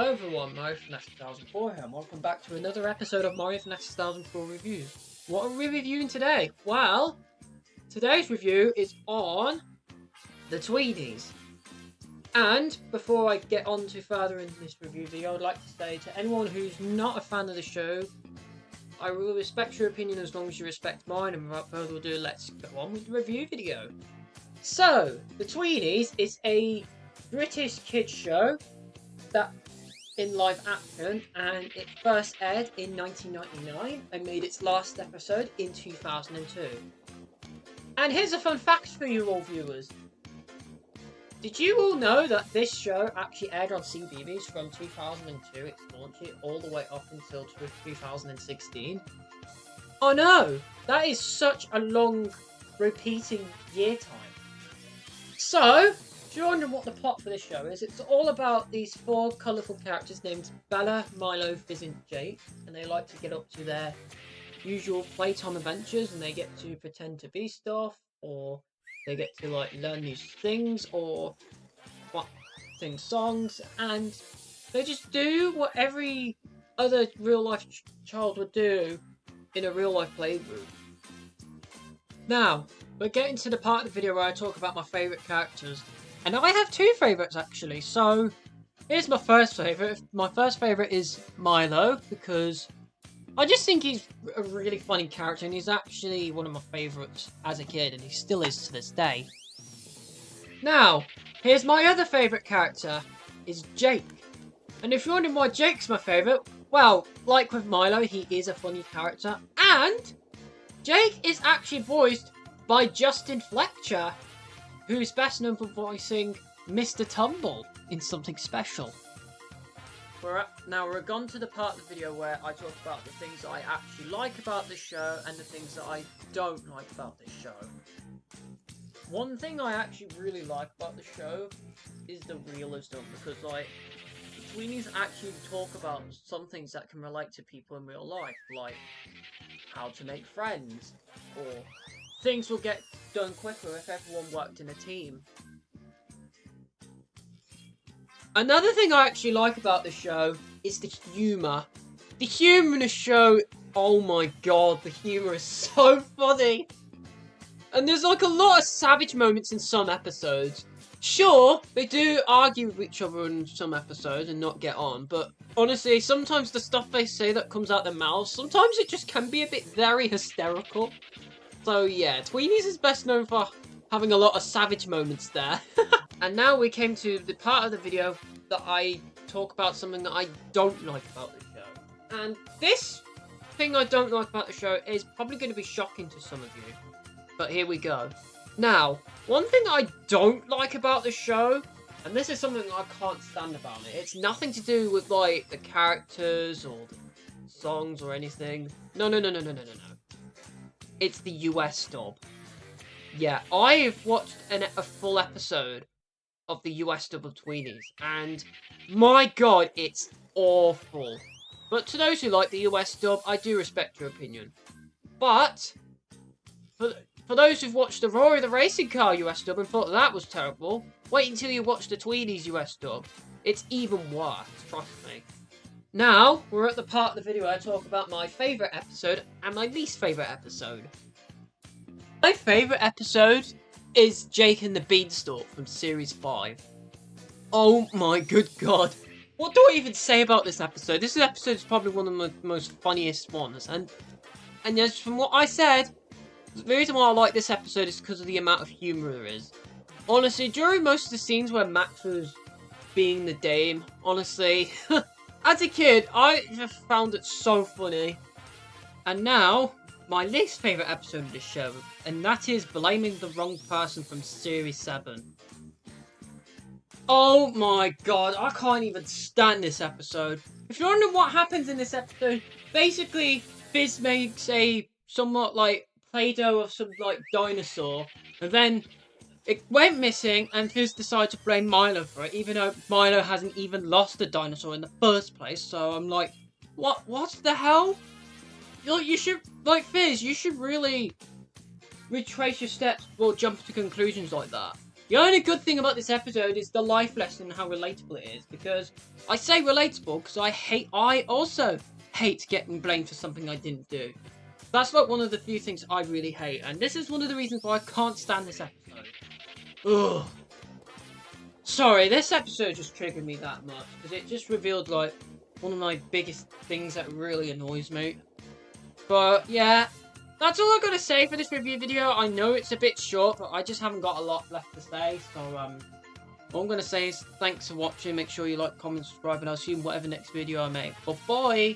Hello everyone, Mariofanatic2004 here, and welcome back to another episode of Mariofanatic2004 Review. What are we reviewing today? Well, today's review is on the Tweenies. And before I get on to further into this review video, I'd like to say to anyone who's not a fan of the show, I will respect your opinion as long as you respect mine, and without further ado, let's go on with the review video. So, the Tweenies is a British kids show that in live action, and it first aired in 1999 and made its last episode in 2002. And here's a fun fact for you all viewers. Did you all know that this show actually aired on CBeebies from 2002, its launch, all the way up until 2016? Oh no! That is such a long repeating year time. So, if you're wondering what the plot for this show is, it's all about these four colourful characters named Bella, Milo, Fizz and Jake, and they like to get up to their usual playtime adventures, and they get to pretend to be stuff, or they get to like learn new things, or sing songs, and they just do what every other real life child would do in a real life playgroup. Now, we're getting to the part of the video where I talk about my favourite characters. And I have two favourites actually, so here's my first favourite. My first favourite is Milo, because I just think he's a really funny character, and he's actually one of my favourites as a kid, and he still is to this day. Now, here's my other favourite character, is Jake. And if you're wondering why Jake's my favourite, well, like with Milo, he is a funny character, and Jake is actually voiced by Justin Fletcher, who's best known for voicing Mr. Tumble in Something Special. Now we're gone to the part of the video where I talk about the things that I actually like about the show and the things that I don't like about this show. One thing I actually really like about the show is the realism, because like, the Tweenies actually talk about some things that can relate to people in real life, like how to make friends, or things will get done quicker if everyone worked in a team. Another thing I actually like about the show is the humour. The humour in the show, oh my god, the humour is so funny. And there's like a lot of savage moments in some episodes. Sure, they do argue with each other in some episodes and not get on, but honestly, sometimes the stuff they say that comes out their mouths, sometimes it just can be a bit very hysterical. So yeah, Tweenies is best known for having a lot of savage moments there. And now we came to the part of the video that I talk about something that I don't like about the show. And this thing I don't like about the show is probably going to be shocking to some of you. But here we go. Now, one thing I don't like about the show, and this is something I can't stand about it, it's nothing to do with like the characters or the songs or anything. No. It's the US dub. Yeah, I've watched a full episode of the US dub of Tweenies, and my god, it's awful. But to those who like the US dub, I do respect your opinion. But for those who've watched the Rory the Racing Car US dub and thought that was terrible, wait until you watch the Tweenies US dub. It's even worse, trust me. Now, we're at the part of the video where I talk about my favourite episode and my least favourite episode. My favourite episode is Jake and the Beanstalk from Series 5. Oh my good god. What do I even say about this episode? This episode is probably one of the most funniest ones. And yes, from what I said, the reason why I like this episode is because of the amount of humour there is. Honestly, during most of the scenes where Max was being the dame, honestly, as a kid, I just found it so funny. And now, my least favourite episode of this show, and that is Blaming the Wrong Person from Series 7. Oh my god, I can't even stand this episode. If you're wondering what happens in this episode, basically, Fizz makes a somewhat like Play-Doh of some like dinosaur, and then it went missing, and Fizz decided to blame Milo for it, even though Milo hasn't even lost the dinosaur in the first place. So I'm like, what the hell? You should, like, Fizz, you should really retrace your steps before jumping to conclusions like that. The only good thing about this episode is the life lesson and how relatable it is, because I say relatable because I also hate getting blamed for something I didn't do. That's like one of the few things I really hate, and this is one of the reasons why I can't stand this episode. Ugh. Sorry, this episode just triggered me that much, because it just revealed like one of my biggest things that really annoys me. But yeah, that's all I've got to say for this review video. I know it's a bit short, but I just haven't got a lot left to say. So, all I'm going to say is thanks for watching. Make sure you like, comment, subscribe, and I'll see you in whatever next video I make. Bye-bye!